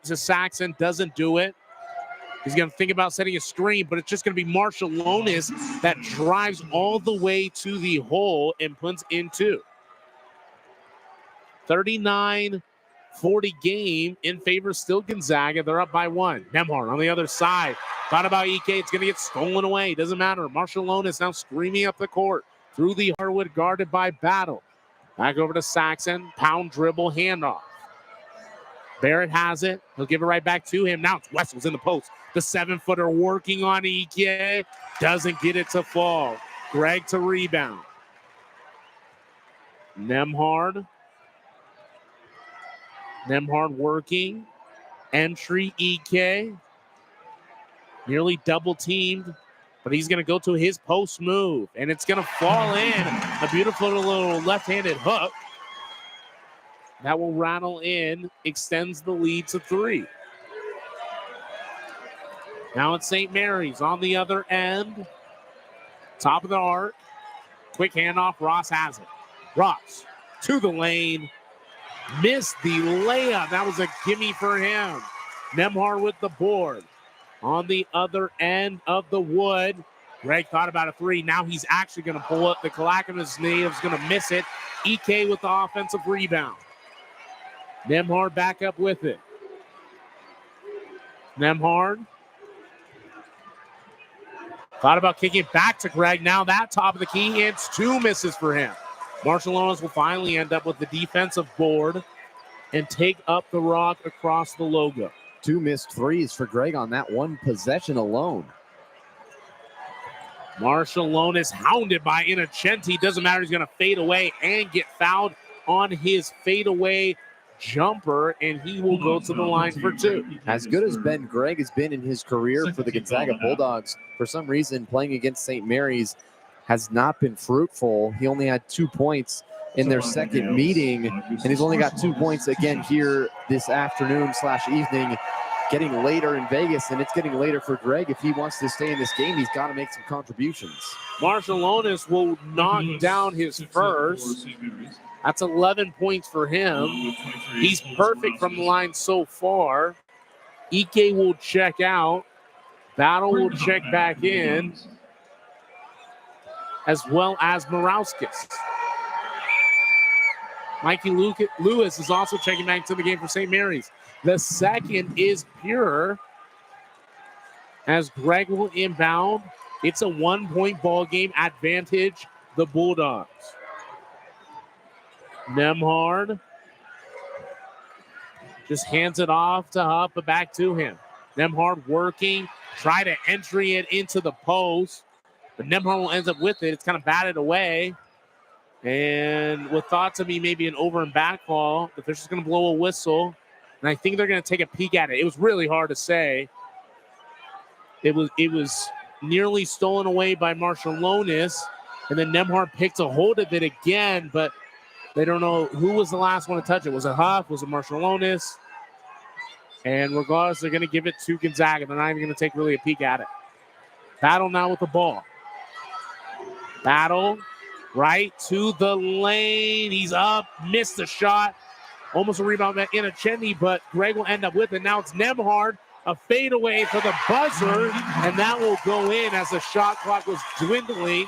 to Saxon, doesn't do it. He's going to think about setting a screen, but it's just going to be Marshallonis that drives all the way to the hole and puts in two. 39-40 game in favor still Gonzaga. They're up by one. Nembhard on the other side. Thought about EK. It's going to get stolen away. Doesn't matter. Marshallonis now screaming up the court through the hardwood, guarded by Battle. Back over to Saxon. Pound dribble handoff. Barrett has it. He'll give it right back to him. Now it's Wessels in the post. The 7-footer working on EK. Doesn't get it to fall. Greg to rebound. Nembhard working. Entry EK. Nearly double teamed. But he's going to go to his post move. And it's going to fall in. A beautiful little left-handed hook. That will rattle in, extends the lead to 3. Now it's St. Mary's on the other end. Top of the arc. Quick handoff. Ross has it. Ross to the lane. Missed the layup. That was a gimme for him. Nembhard with the board. On the other end of the wood. Greg thought about a 3. Now he's actually going to pull up. The Clackamas native's going to miss it. EK with the offensive rebound. Nembhard back up with it. Nembhard. Thought about kicking it back to Greg. Now that top of the key. It's 2 misses for him. Marshallonis will finally end up with the defensive board and take up the rock across the logo. 2 missed threes for Greg on that one possession alone. Marshallonis hounded by Innocenti. Doesn't matter. He's going to fade away and get fouled on his fadeaway jumper, and he will go to the line for 2. As good as Ben Gregg has been in his career for the Gonzaga Bulldogs, for some reason playing against St. Mary's has not been fruitful. He only had 2 points in their second meeting, and he's only got 2 points again here this afternoon/evening, getting later in Vegas, and it's getting later for Greg. If he wants to stay in this game, he's got to make some contributions. Marshallonis will knock down his first. That's 11 points for him. He's perfect from the line so far. EK will check out. Battle will check back in, as well as Morauskas. Mikey Lewis is also checking back to the game for St. Mary's. The second is pure, as Greg will inbound. It's a 1-point ball game, advantage the Bulldogs. Nembhard just hands it off to Huff, but back to him. Nembhard working, try to entry it into the post, but Nembhard will end up with it. It's kind of batted away. And with thoughts of maybe an over and back call, the official's going to blow a whistle, and I think they're going to take a peek at it. It was really hard to say. It was nearly stolen away by Marshallonis, and then Nembhard picked a hold of it again, but they don't know who was the last one to touch it. Was it Huff? Was it Marshallonis? And regardless, they're going to give it to Gonzaga. They're not even going to take really a peek at it. Battle now with the ball. Battle right to the lane. He's up, missed the shot. Almost a rebound by Innocenti, but Greg will end up with it. Now it's Nembhard, a fadeaway for the buzzer, and that will go in as the shot clock was dwindling.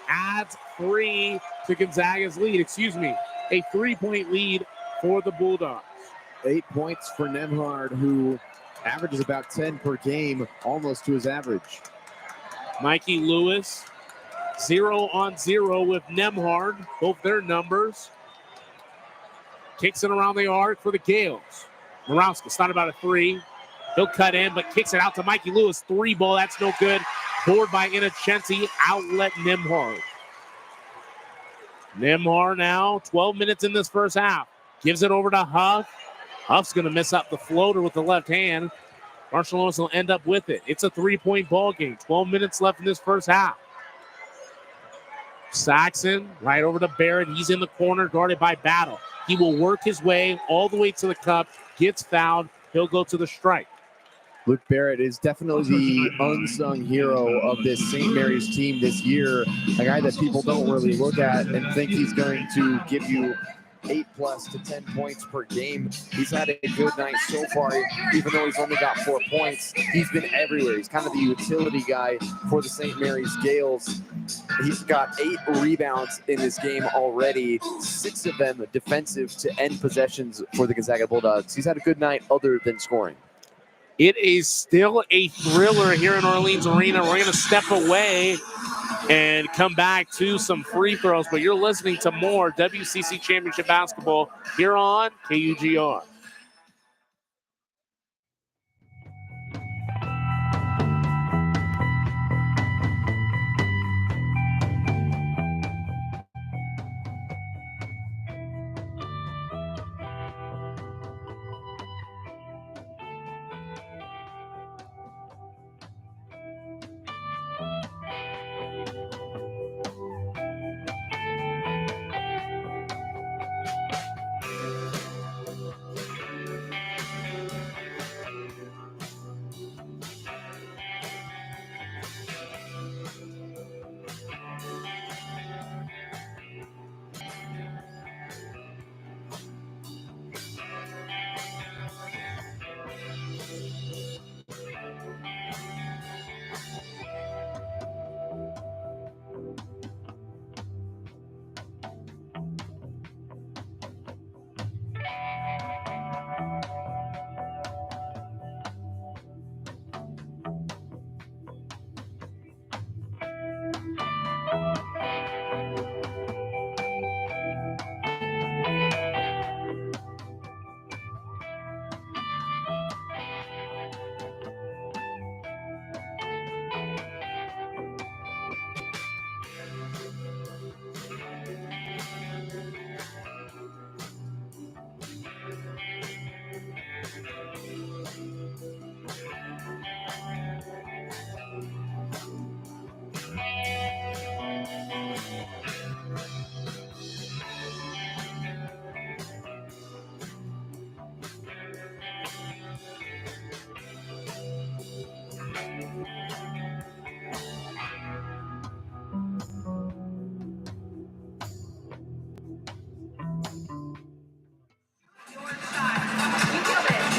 Adds 3 to Gonzaga's lead. A 3-point lead for the Bulldogs. 8 points for Nembhard, who averages about 10 per game, almost to his average. Mikey Lewis, 0-on-0 with Nembhard, both their numbers. Kicks it around the arc for the Gales. Morauskas thought about a 3. He'll cut in, but kicks it out to Mikey Lewis. 3 ball, that's no good. Board by Innocenti, outlet Nembhard. Nembhard now, 12 minutes in this first half. Gives it over to Huff. Huff's going to miss up the floater with the left hand. Marshallonis will end up with it. It's a 3-point ball game. 12 minutes left in this first half. Saxon right over to Barrett. He's in the corner, guarded by Battle. He will work his way all the way to the cup, gets fouled. He'll go to the strike. Luke Barrett is definitely the unsung hero of this St. Mary's team this year. A guy that people don't really look at and think he's going to give you 8+ to 10 points per game. He's had a good night so far, even though he's only got 4 points. He's been everywhere. He's kind of the utility guy for the St. Mary's Gales. He's got 8 rebounds in this game already, 6 of them defensive to end possessions for the Gonzaga Bulldogs. He's had a good night other than scoring. It is still a thriller here in Orleans Arena. We're going to step away and come back to some free throws, but you're listening to more WCC Championship Basketball here on KUGR.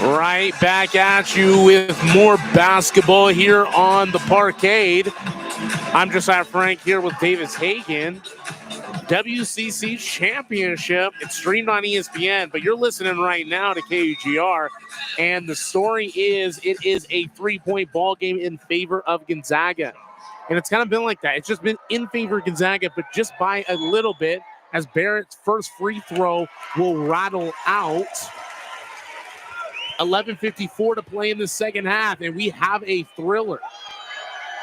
Right back at you with more basketball here on the Parkade. I'm Josiah Frank here with Davis Hagan. WCC Championship. It's streamed on ESPN, but you're listening right now to KUGR. And the story is it is a 3-point ball game in favor of Gonzaga. And it's kind of been like that. It's just been in favor of Gonzaga, but just by a little bit, as Barrett's first free throw will rattle out. 11:54 to play in the second half, and we have a thriller.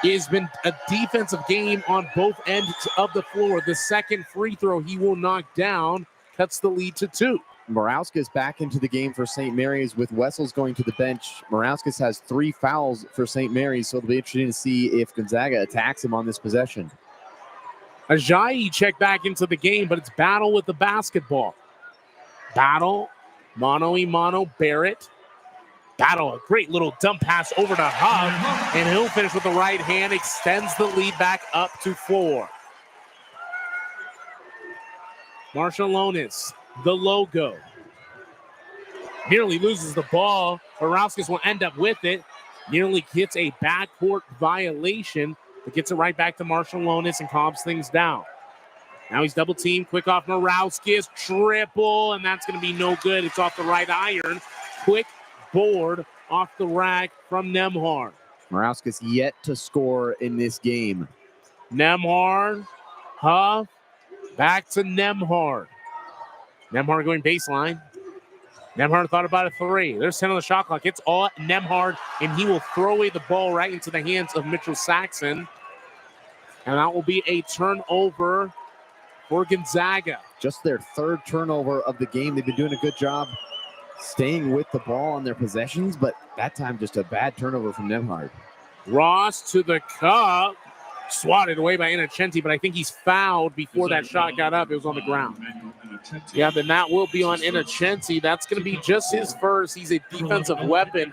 It has been a defensive game on both ends of the floor. The second free throw he will knock down, cuts the lead to 2. Morauskas back into the game for St. Mary's with Wessels going to the bench. Morauskas has 3 fouls for St. Mary's, so it'll be interesting to see if Gonzaga attacks him on this possession. Ajayi checked back into the game, but it's Battle with the basketball. Battle, mano-a-mano, Barrett. Battle, a great little dump pass over to Huff, and he'll finish with the right hand, extends the lead back up to 4. Marshallonis, the logo. Nearly loses the ball. Morauskas will end up with it. Nearly hits a backcourt violation, but gets it right back to Marshallonis and calms things down. Now he's double teamed. Quick off Morauskas, triple, and that's going to be no good. It's off the right iron. Quick board off the rack from Nembhard. Morauskas yet to score in this game. Nembhard, Huff, back to Nembhard. Nembhard going baseline. Nembhard thought about a 3. There's 10 on the shot clock. It's all Nembhard, and he will throw away the ball right into the hands of Mitchell Saxon. And that will be a turnover for Gonzaga. Just their 3rd turnover of the game. They've been doing a good job staying with the ball on their possessions, but that time just a bad turnover from Nembhard. Ross to the cup. Swatted away by Innocenti, but I think he's fouled before that shot got up. It was on the ground. Yeah, then that will be on Innocenti. That's going to be just his first. He's a defensive weapon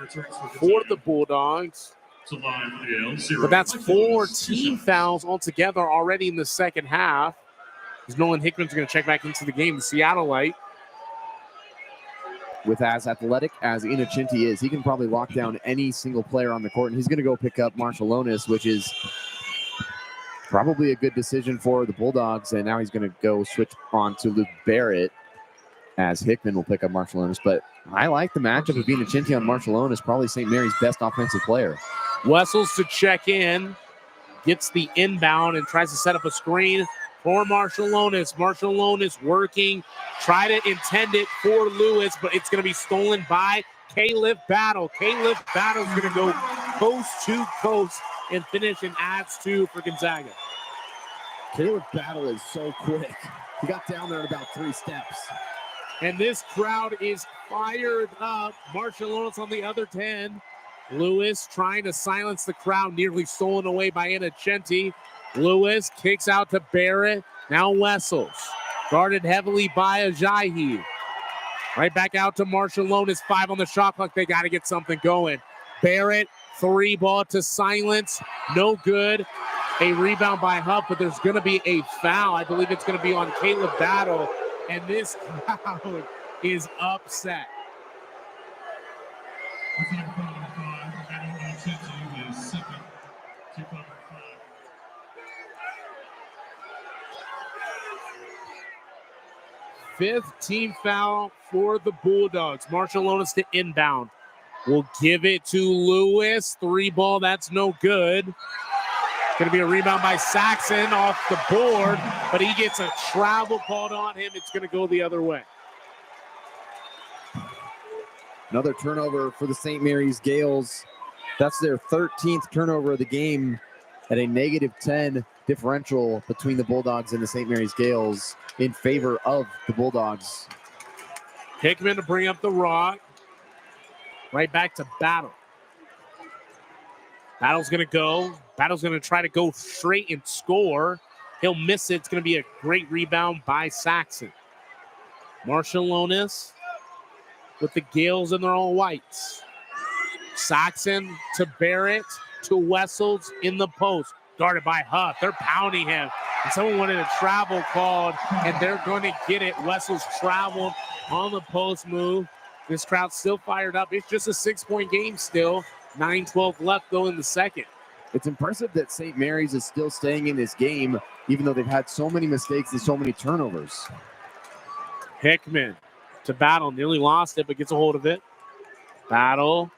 for the Bulldogs. But that's 4 team fouls altogether already in the second half. As Nolan Hickman's going to check back into the game, the Seattleite. with as athletic as Innocenti is, he can probably lock down any single player on the court, and he's going to go pick up Marshallonis, which is probably a good decision for the Bulldogs. And now he's going to go switch on to Luke Barrett as Hickman will pick up Marshallonis. But I like the matchup of Innocenti on Marshallonis, probably St. Mary's best offensive player. Wessels to check in, gets the inbound and tries to set up a screen for Marshallonis. Marshallonis working, try to intend it for Lewis, but it's going to be stolen by Caleb Battle. Caleb Battle is going to go coast to coast and finish and adds 2 for Gonzaga. Caleb Battle is so quick. He got down there in about 3 steps. And this crowd is fired up. Marshallonis on the other 10. Lewis trying to silence the crowd, nearly stolen away by Innocenti. Lewis kicks out to Barrett. Now Wessels, guarded heavily by Ajayi. Right back out to Marshallonis. 5 on the shot clock. They got to get something going. Barrett, 3 ball to silence. No good. A rebound by Huff, but there's going to be a foul. I believe it's going to be on Caleb Battle. And this crowd is upset. 5th team foul for the Bulldogs. Marshallonis to inbound. We'll give it to Lewis. 3 ball, that's no good. Going to be a rebound by Saxon off the board, but he gets a travel called on him. It's going to go the other way. Another turnover for the St. Mary's Gales. That's their 13th turnover of the game at a -10 differential between the Bulldogs and the St. Mary's Gales in favor of the Bulldogs. Hickman to bring up the rock. Right back to Battle. Battle's going to go. Battle's going to try to go straight and score. He'll miss it. It's going to be a great rebound by Saxon. Marshallonis with the Gales in their all whites. Saxon to Barrett to Wessels in the post. Guarded by Huff. They're pounding him. And someone wanted a travel called, and they're going to get it. Wessels traveled on the post move. This crowd's still fired up. It's just a 6-point game still. 9-12 left though in the second. It's impressive that St. Mary's is still staying in this game, even though they've had so many mistakes and so many turnovers. Hickman to Battle. Nearly lost it, but gets a hold of it. Battle.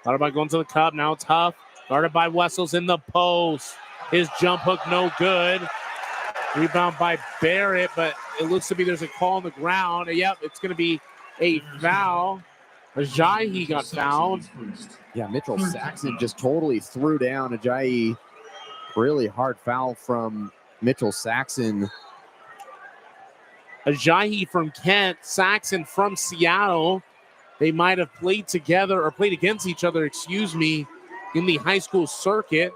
Thought about going to the cup. Now it's Huff. Guarded by Wessels in the post. His jump hook no good. Rebound by Barrett, but it looks to be there's a call on the ground. Yep, it's going to be a foul. Ajayi got fouled. Yeah, Mitchell Saxon just totally threw down Ajayi. Really hard foul from Mitchell Saxon. Ajayi from Kent, Saxon from Seattle. They might have played together or played against each other, in the high school circuit.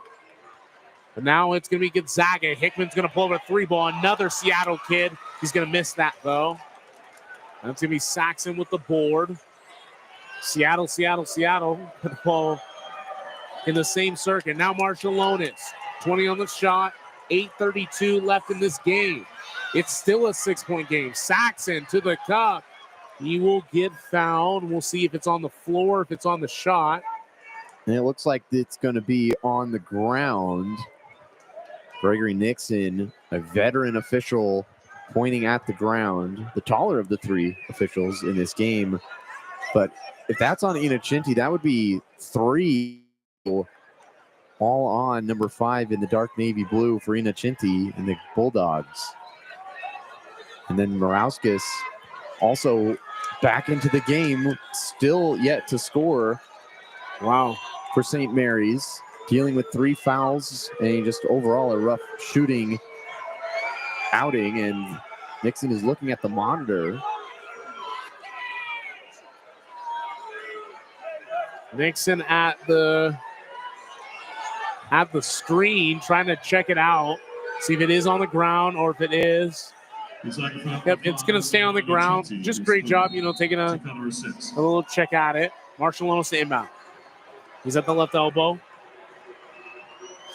But now it's going to be Gonzaga. Hickman's going to pull over a 3-ball. Another Seattle kid. He's going to miss that, though. That's going to be Saxon with the board. Seattle. Going to fall in the same circuit. Now Marshallonis. 20 on the shot. 8:32 left in this game. It's still a 6-point game. Saxon to the cup. He will get fouled. We'll see if it's on the floor, if it's on the shot. And it looks like it's going to be on the ground. Gregory Nixon, a veteran official, pointing at the ground, the taller of the 3 officials in this game. But if that's on Innocenti, that would be 3 all on number 5 in the dark navy blue for Innocenti and the Bulldogs. And then Morauskas also back into the game, still yet to score. Wow. For St. Mary's, dealing with 3 fouls and just overall a rough shooting outing. And Nixon is looking at the monitor. Nixon at the screen, trying to check it out, see if it is on the ground or if it is. Yep, it's going to stay on the ground. Just great job, taking a little check at it. Marshallonis to inbound. He's at the left elbow.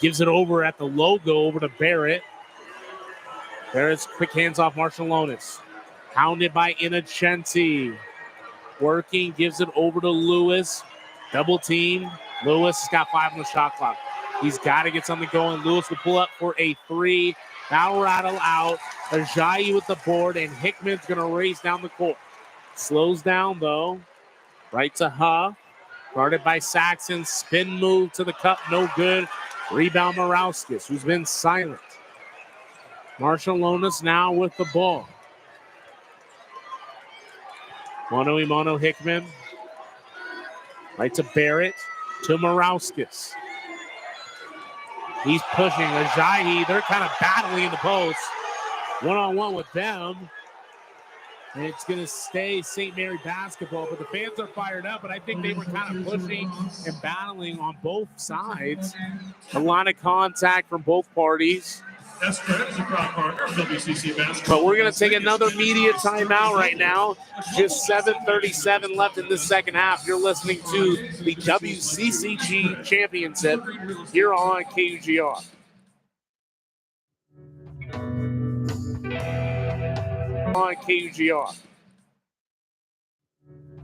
Gives it over at the logo over to Barrett. Barrett's quick hands off Marshallonis. Hounded by Innocenti. working, gives it over to Lewis. Double team. Lewis has got 5 on the shot clock. He's got to get something going. Lewis will pull up for a 3. Foul rattle out. Ajayi with the board, and Hickman's going to race down the court. Slows down, though. Right to Huff. Guarded by Saxon. Spin move to the cup. No good. Rebound Morauskas, who's been silent. Marcialonis now with the ball. Mono Hickman. Right to Barrett. To Morauskas. He's pushing Ajayi. They're kind of battling in the post. One-on-one with them. And it's going to stay St. Mary basketball, but the fans are fired up, but I think they were kind of pushing and battling on both sides. A lot of contact from both parties. That's correct. The crowd partner of WCC basketball. But we're going to take another media timeout right now. Just 7:37 left in this second half. You're listening to the WCCG Championship here on KUGR. On KUGR.